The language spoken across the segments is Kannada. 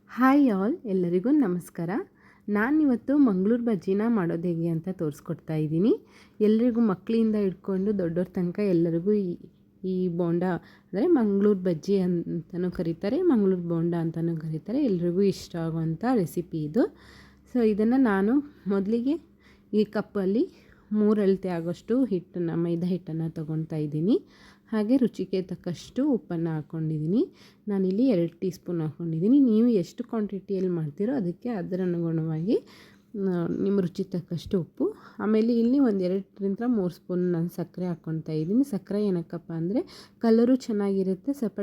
ಹಾಯ್ ಆಲ್, ಎಲ್ಲರಿಗೂ ನಮಸ್ಕಾರ. ನಾನಿವತ್ತು ಮಂಗಳೂರು ಬಜ್ಜಿನ ಮಾಡೋದು ಹೇಗೆ ಅಂತ ತೋರಿಸ್ಕೊಡ್ತಾ ಇದ್ದೀನಿ. ಎಲ್ರಿಗೂ ಮಕ್ಕಳಿಂದ ಹಿಡ್ಕೊಂಡು ದೊಡ್ಡವ್ರ ತನಕ ಎಲ್ಲರಿಗೂ ಈ ಬೋಂಡ ಅಂದರೆ ಮಂಗಳೂರು ಬಜ್ಜಿ ಅಂತಲೂ ಕರೀತಾರೆ, ಮಂಗಳೂರು ಬೋಂಡ ಅಂತಲೂ ಕರೀತಾರೆ. ಎಲ್ರಿಗೂ ಇಷ್ಟ ಆಗುವಂಥ ರೆಸಿಪಿ ಇದು. ಸೊ ಇದನ್ನು ನಾನು ಮೊದಲಿಗೆ ಈ ಕಪ್ಪಲ್ಲಿ 3 ಅಳತೆ ಆಗೋಷ್ಟು ಹಿಟ್ಟನ್ನು, ಮೈದಾ ಹಿಟ್ಟನ್ನು ತೊಗೊಳ್ತಾ ಇದ್ದೀನಿ. ಹಾಗೆ ರುಚಿಗೆ ತಕ್ಕಷ್ಟು ಉಪ್ಪನ್ನು ಹಾಕ್ಕೊಂಡಿದ್ದೀನಿ. ನಾನಿಲ್ಲಿ 2 ಟೀ ಸ್ಪೂನ್ ಹಾಕ್ಕೊಂಡಿದ್ದೀನಿ. ನೀವು ಎಷ್ಟು ಕ್ವಾಂಟಿಟಿಯಲ್ಲಿ ಮಾಡ್ತೀರೋ ಅದಕ್ಕೆ ಅದರ ಅನುಗುಣವಾಗಿ ನಿಮ್ಮ ರುಚಿ ತಕ್ಕಷ್ಟು ಉಪ್ಪು. ಆಮೇಲೆ ಇಲ್ಲಿ ಒಂದು 2ರಿಂದ 3 ಸ್ಪೂನ್ ನಾನು ಸಕ್ಕರೆ ಹಾಕ್ಕೊಳ್ತಾ ಇದ್ದೀನಿ. ಸಕ್ಕರೆ ಏನಕ್ಕಪ್ಪ ಅಂದರೆ ಕಲರು ಚೆನ್ನಾಗಿರುತ್ತೆ, ಸ್ವಲ್ಪ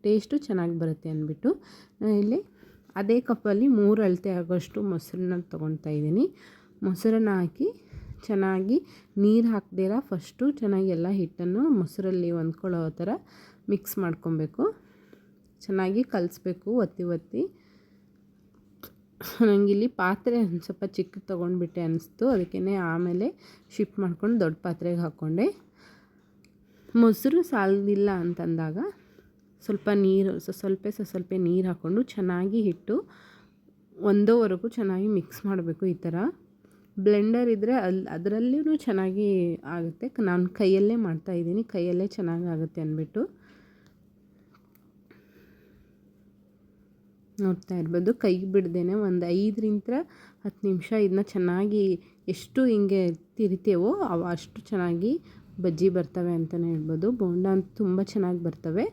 ಟೇಸ್ಟು ಚೆನ್ನಾಗಿ ಬರುತ್ತೆ ಅಂದ್ಬಿಟ್ಟು. ಇಲ್ಲಿ ಅದೇ ಕಪ್ಪಲ್ಲಿ 3 ಅಳತೆ ಆಗೋಷ್ಟು ಮೊಸರನ್ನ ತೊಗೊಳ್ತಾ ಇದ್ದೀನಿ. ಮೊಸರನ್ನ ಹಾಕಿ ಚೆನ್ನಾಗಿ ನೀರು ಹಾಕ್ದಿರ ಫಸ್ಟು ಚೆನ್ನಾಗಿ ಎಲ್ಲ ಹಿಟ್ಟನ್ನು ಮೊಸರಲ್ಲಿ ಹೊಂದ್ಕೊಳ್ಳೋ ಥರ ಮಿಕ್ಸ್ ಮಾಡ್ಕೊಬೇಕು. ಚೆನ್ನಾಗಿ ಕಲಿಸ್ಬೇಕು ಒತ್ತಿ ಒತ್ತಿ. ನನಗಿಲ್ಲಿ ಪಾತ್ರೆ ಸ್ವಲ್ಪ ಚಿಕ್ಕ ತೊಗೊಂಡ್ಬಿಟ್ಟೆ ಅನಿಸ್ತು, ಅದಕ್ಕೇ ಆಮೇಲೆ ಶಿಫ್ಟ್ ಮಾಡ್ಕೊಂಡು ದೊಡ್ಡ ಪಾತ್ರೆಗೆ ಹಾಕ್ಕೊಂಡೆ. ಮೊಸರು ಸಾಲದಿಲ್ಲ ಅಂತಂದಾಗ ಸ್ವಲ್ಪ ನೀರು ಸ್ವಲ್ಪ ನೀರು ಹಾಕ್ಕೊಂಡು ಚೆನ್ನಾಗಿ ಹಿಟ್ಟು ಒಂದೋವರೆಗೂ ಚೆನ್ನಾಗಿ ಮಿಕ್ಸ್ ಮಾಡಬೇಕು. ಈ ಥರ ಬ್ಲೆಂಡರ್ ಇದ್ದರೆ ಅದರಲ್ಲೂ ಚೆನ್ನಾಗಿ ಆಗುತ್ತೆ. ನಾನು ಕೈಯಲ್ಲೇ ಮಾಡ್ತಾಯಿದ್ದೀನಿ, ಕೈಯಲ್ಲೇ ಚೆನ್ನಾಗಿ ಆಗುತ್ತೆ ಅಂದ್ಬಿಟ್ಟು. ನೋಡ್ತಾ ಇರ್ಬೋದು, ಕೈಗೆ ಬಿಡ್ದೇನೆ ಒಂದು 5ರಿಂದ 10 ನಿಮಿಷ ಇದನ್ನ ಚೆನ್ನಾಗಿ ಎಷ್ಟು ಹಿಂಗೆ ತಿರಿತೇವೋ ಅಷ್ಟು ಚೆನ್ನಾಗಿ ಬಜ್ಜಿ ಬರ್ತವೆ ಅಂತಲೇ ಹೇಳ್ಬೋದು. ಬೋಂಡ ಅಂತ ತುಂಬ ಚೆನ್ನಾಗಿ ಬರ್ತವೆ.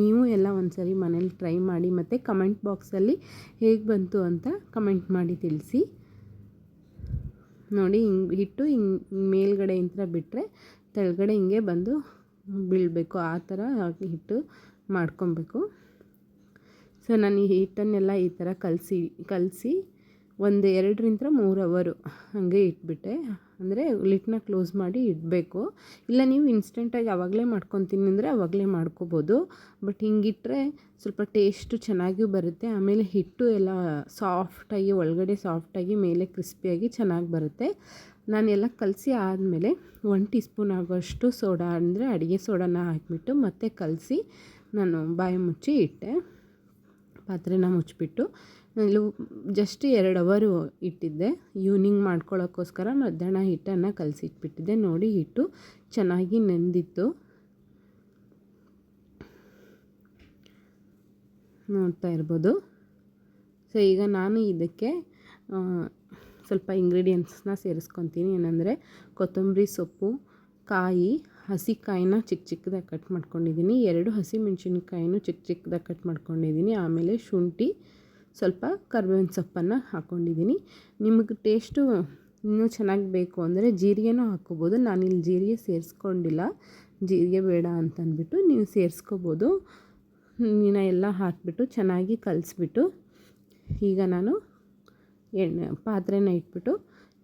ನೀವು ಎಲ್ಲ ಒಂದ್ಸರಿ ಮನೇಲಿ ಟ್ರೈ ಮಾಡಿ ಮತ್ತು ಕಮೆಂಟ್ ಬಾಕ್ಸಲ್ಲಿ ಹೇಗೆ ಬಂತು ಅಂತ ಕಮೆಂಟ್ ಮಾಡಿ ತಿಳಿಸಿ. ನೋಡಿ, ಹಿಟ್ಟು ಮೇಲ್ಗಡೆ ಇಂಥ ಬಿಟ್ಟರೆ ತೆಳಗಡೆ ಹಿಂಗೆ ಬಂದು ಬೀಳಬೇಕು, ಆ ಥರ ಹಿಟ್ಟು ಮಾಡ್ಕೊಬೇಕು. ಸೊ ನಾನು ಈ ಹಿಟ್ಟನ್ನೆಲ್ಲ ಈ ಥರ ಕಲಸಿ ಒಂದು 2ರಿಂದ 3 ಅವರು ಹಾಗೆ ಇಟ್ಬಿಟ್ಟೆ. ಅಂದರೆ ಲಿಟ್ನ ಕ್ಲೋಸ್ ಮಾಡಿ ಇಡಬೇಕು. ಇಲ್ಲ ನೀವು ಇನ್ಸ್ಟೆಂಟಾಗಿ ಆವಾಗಲೇ ಮಾಡ್ಕೊತೀನಿ ಅಂದರೆ ಆವಾಗಲೇ ಮಾಡ್ಕೋಬೋದು. ಬಟ್ ಹಿಂಗಿಟ್ರೆ ಸ್ವಲ್ಪ ಟೇಸ್ಟು ಚೆನ್ನಾಗಿಯೂ ಬರುತ್ತೆ. ಆಮೇಲೆ ಹಿಟ್ಟು ಎಲ್ಲ ಸಾಫ್ಟಾಗಿ, ಒಳಗಡೆ ಸಾಫ್ಟಾಗಿ, ಮೇಲೆ ಕ್ರಿಸ್ಪಿಯಾಗಿ ಚೆನ್ನಾಗಿ ಬರುತ್ತೆ. ನಾನೆಲ್ಲ ಕಲಸಿ ಆದಮೇಲೆ 1 ಟೀ ಸ್ಪೂನ್ ಆಗೋಷ್ಟು ಸೋಡಾ ಅಂದರೆ ಅಡುಗೆ ಸೋಡಾನ ಹಾಕಿಬಿಟ್ಟು ಮತ್ತೆ ಕಲಸಿ ನಾನು ಬಾಯಿ ಮುಚ್ಚಿ ಇಟ್ಟೆ. ಪಾತ್ರೆನ ಮುಚ್ಚಿಬಿಟ್ಟು ಇಲ್ಲಿ ಜಸ್ಟ್ 2 ಅವರು ಇಟ್ಟಿದ್ದೆ. ಈವ್ನಿಂಗ್ ಮಾಡ್ಕೊಳ್ಳೋಕ್ಕೋಸ್ಕರ ಮಧ್ಯಾಹ್ನ ಹಿಟ್ಟನ್ನು ಕಲಸಿ ಇಟ್ಬಿಟ್ಟಿದ್ದೆ. ನೋಡಿ, ಹಿಟ್ಟು ಚೆನ್ನಾಗಿ ನೆಂದಿತ್ತು, ನೋಡ್ತಾ ಇರ್ಬೋದು. ಸೊ ಈಗ ನಾನು ಇದಕ್ಕೆ ಸ್ವಲ್ಪ ಇಂಗ್ರೀಡಿಯೆಂಟ್ಸ್ನ ಸೇರಿಸ್ಕೊತೀನಿ. ಏನಂದರೆ ಕೊತ್ತಂಬರಿ ಸೊಪ್ಪು, ಕಾಯಿ, ಹಸಿ ಕಾಯಿನ ಚಿಕ್ಕ ಚಿಕ್ಕದಾಗಿ ಕಟ್ ಮಾಡ್ಕೊಂಡಿದ್ದೀನಿ. 2 ಹಸಿ ಮೆಣಸಿನ್ಕಾಯಿನೂ ಚಿಕ್ಕ ಚಿಕ್ಕದಾಗಿ ಕಟ್ ಮಾಡ್ಕೊಂಡಿದ್ದೀನಿ. ಆಮೇಲೆ ಶುಂಠಿ, ಸ್ವಲ್ಪ ಕರಿಬೇವಿನ ಸೊಪ್ಪನ್ನು ಹಾಕ್ಕೊಂಡಿದ್ದೀನಿ. ನಿಮಗೆ ಟೇಸ್ಟು ಇನ್ನೂ ಚೆನ್ನಾಗಿ ಬೇಕು ಅಂದರೆ ಜೀರಿಗೆನೂ ಹಾಕ್ಕೋಬೋದು. ನಾನಿಲ್ಲಿ ಜೀರಿಗೆ ಸೇರಿಸ್ಕೊಂಡಿಲ್ಲ, ಜೀರಿಗೆ ಬೇಡ ಅಂತಂದ್ಬಿಟ್ಟು ನೀವು ಸೇರಿಸ್ಕೋಬೋದು. ಎಲ್ಲ ಹಾಕಿಬಿಟ್ಟು ಚೆನ್ನಾಗಿ ಕಲಿಸ್ಬಿಟ್ಟು ಈಗ ನಾನು ಪಾತ್ರೆನ ಇಟ್ಬಿಟ್ಟು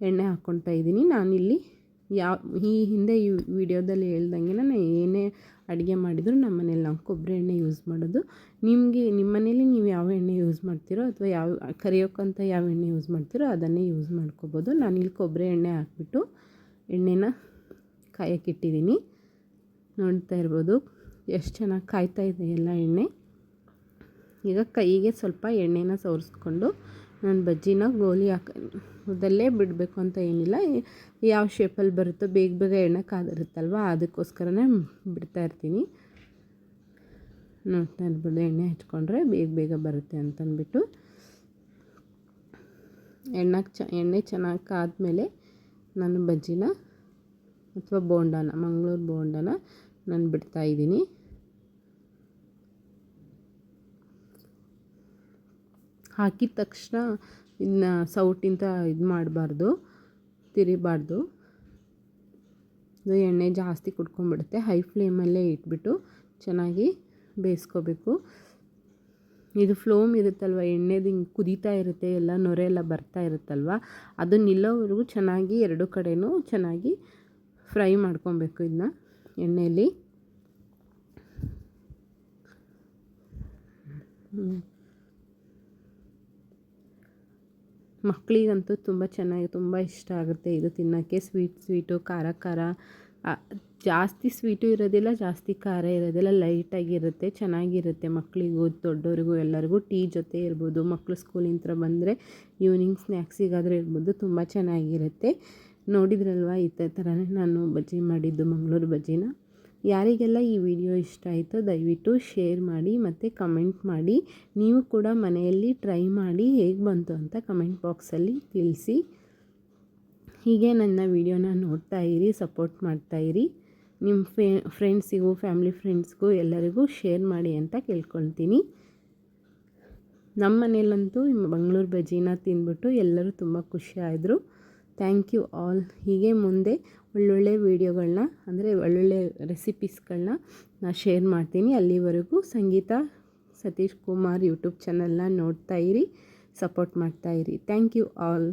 ಎಣ್ಣೆ ಹಾಕ್ಕೊಳ್ತಾ ಇದ್ದೀನಿ. ನಾನಿಲ್ಲಿ ಈ ಹಿಂದೆ ಈ ವಿಡಿಯೋದಲ್ಲಿ ಹೇಳ್ದಂಗೆ ನಾನು ಏನೇ ಅಡುಗೆ ಮಾಡಿದರೂ ನಮ್ಮ ಮನೇಲಿ ನಾವು ಕೊಬ್ಬರಿ ಎಣ್ಣೆ ಯೂಸ್ ಮಾಡೋದು. ನಿಮ್ಮ ಮನೇಲಿ ನೀವು ಯಾವ ಎಣ್ಣೆ ಯೂಸ್ ಮಾಡ್ತೀರೋ ಅಥವಾ ಯಾವ ಕರಿಯೋಕ್ಕಂತ ಯಾವ ಎಣ್ಣೆ ಯೂಸ್ ಮಾಡ್ತೀರೋ ಅದನ್ನೇ ಯೂಸ್ ಮಾಡ್ಕೋಬೋದು. ನಾನಿಲ್ಲಿ ಕೊಬ್ಬರಿ ಎಣ್ಣೆ ಹಾಕ್ಬಿಟ್ಟು ಎಣ್ಣೆನ ಕಾಯಕ್ಕಿಟ್ಟಿದ್ದೀನಿ. ನೋಡ್ತಾ ಇರ್ಬೋದು ಎಷ್ಟು ಚೆನ್ನಾಗಿ ಕಾಯ್ತಾ ಇದೆ ಎಲ್ಲ ಎಣ್ಣೆ. ಈಗ ಕೈಗೆ ಸ್ವಲ್ಪ ಎಣ್ಣೆನ ಸವರಿಸ್ಕೊಂಡು ನಾನು ಬಜ್ಜಿನ ಗೋಲಿ ಹಾಕೋದಲ್ಲೇ ಬಿಡಬೇಕು ಅಂತ ಏನಿಲ್ಲ. ಯಾವ ಶೇಪಲ್ಲಿ ಬರುತ್ತೋ ಬೇಗ ಬೇಗ ಎಣ್ಣೆ ಕಾದಿರುತ್ತಲ್ವ, ಅದಕ್ಕೋಸ್ಕರನೇ ಬಿಡ್ತಾ ಇರ್ತೀನಿ. ನೋಡ್ತಾ ಇರ್ಬೋದು, ಎಣ್ಣೆ ಹಚ್ಕೊಂಡ್ರೆ ಬೇಗ ಬೇಗ ಬರುತ್ತೆ ಅಂತಂದ್ಬಿಟ್ಟು. ಎಣ್ಣೆ ಚೆನ್ನಾಗಿ ಕಾದ್ಮೇಲೆ ನಾನು ಬಜ್ಜಿನ ಅಥವಾ ಬೋಂಡಾನ, ಮಂಗಳೂರು ಬೋಂಡಾನ ನಾನು ಬಿಡ್ತಾಯಿದ್ದೀನಿ. ಹಾಕಿದ ತಕ್ಷಣ ಇದನ್ನ ಸೌಟಿಂದ ಇದು ಮಾಡಬಾರ್ದು, ತಿರಿಬಾರ್ದು. ಎಣ್ಣೆ ಜಾಸ್ತಿ ಕುಡ್ಕೊಂಡ್ಬಿಡುತ್ತೆ. ಹೈ ಫ್ಲೇಮಲ್ಲೇ ಇಟ್ಬಿಟ್ಟು ಚೆನ್ನಾಗಿ ಬೇಯಿಸ್ಕೋಬೇಕು. ಇದು ಫ್ಲೇಮ್ ಇರುತ್ತಲ್ವ, ಎಣ್ಣೆದು ಹಿಂಗೆ ಕುದೀತಾ ಇರುತ್ತೆ, ಎಲ್ಲ ನೊರೆ ಎಲ್ಲ ಬರ್ತಾ ಇರುತ್ತಲ್ವ, ಅದು ನಿಲ್ಲೋವರೆಗೂ ಚೆನ್ನಾಗಿ 2 ಕಡೆನೂ ಚೆನ್ನಾಗಿ ಫ್ರೈ ಮಾಡ್ಕೊಬೇಕು ಇದನ್ನ ಎಣ್ಣೆಯಲ್ಲಿ. ಮಕ್ಕಳಿಗಂತೂ ತುಂಬ ಇಷ್ಟ ಆಗುತ್ತೆ ಇದು ತಿನ್ನೋಕ್ಕೆ. ಸ್ವೀಟು, ಖಾರ ಜಾಸ್ತಿ ಸ್ವೀಟು ಇರೋದಿಲ್ಲ, ಜಾಸ್ತಿ ಖಾರ ಇರೋದಿಲ್ಲ, ಲೈಟಾಗಿರುತ್ತೆ, ಚೆನ್ನಾಗಿರುತ್ತೆ. ಮಕ್ಕಳಿಗೂ ದೊಡ್ಡವ್ರಿಗೂ ಎಲ್ಲರಿಗೂ ಟೀ ಜೊತೆ ಇರ್ಬೋದು, ಮಕ್ಕಳು ಸ್ಕೂಲಿಂದ ಬಂದರೆ ಈವ್ನಿಂಗ್ ಸ್ನ್ಯಾಕ್ಸಿಗಾದರೂ ಇರ್ಬೋದು, ತುಂಬ ಚೆನ್ನಾಗಿರುತ್ತೆ. ನೋಡಿದ್ರಲ್ವ, ಇದೇ ಥರನೇ ನಾನು ಬಜ್ಜಿ ಮಾಡಿದ್ದು, ಮಂಗಳೂರು ಬಜ್ಜಿನ. ಯಾರಿಗೆಲ್ಲ ಈ ವಿಡಿಯೋ ಇಷ್ಟ ಆಯಿತೋ ದಯವಿಟ್ಟು ಶೇರ್ ಮಾಡಿ ಮತ್ತು ಕಮೆಂಟ್ ಮಾಡಿ. ನೀವು ಕೂಡ ಮನೆಯಲ್ಲಿ ಟ್ರೈ ಮಾಡಿ ಹೇಗೆ ಬಂತು ಅಂತ ಕಮೆಂಟ್ ಬಾಕ್ಸಲ್ಲಿ ತಿಳಿಸಿ. ಹೀಗೆ ನನ್ನ ವಿಡಿಯೋನ ನೋಡ್ತಾ ಇರಿ, ಸಪೋರ್ಟ್ ಮಾಡ್ತಾಯಿರಿ. ನಿಮ್ಮ ಫ್ರೆಂಡ್ಸಿಗೂ, ಫ್ಯಾಮಿಲಿ ಫ್ರೆಂಡ್ಸ್ಗೂ ಎಲ್ಲರಿಗೂ ಶೇರ್ ಮಾಡಿ ಅಂತ ಕೇಳ್ಕೊಳ್ತೀನಿ. ನಮ್ಮ ಮನೇಲಂತೂ ಮಂಗಳೂರು ಬಜ್ಜಿನ ತಿಂದ್ಬಿಟ್ಟು ಎಲ್ಲರೂ ತುಂಬ ಖುಷಿಯಾದರು. Thank you all. ಹೀಗೆ ಮುಂದೆ ಒಳ್ಳೊಳ್ಳೆ ವೀಡಿಯೋಗಳನ್ನ, ಅಂದರೆ ಒಳ್ಳೊಳ್ಳೆ ರೆಸಿಪೀಸ್ಗಳನ್ನ ನಾನು ಶೇರ್ ಮಾಡ್ತೀನಿ. ಅಲ್ಲಿವರೆಗೂ ಸಂಗೀತ ಸತೀಶ್ ಕುಮಾರ್ ಯೂಟ್ಯೂಬ್ ಚಾನಲ್ನ ನೋಡ್ತಾಯಿರಿ, ಸಪೋರ್ಟ್ ಮಾಡ್ತಾಯಿರಿ. Thank you all.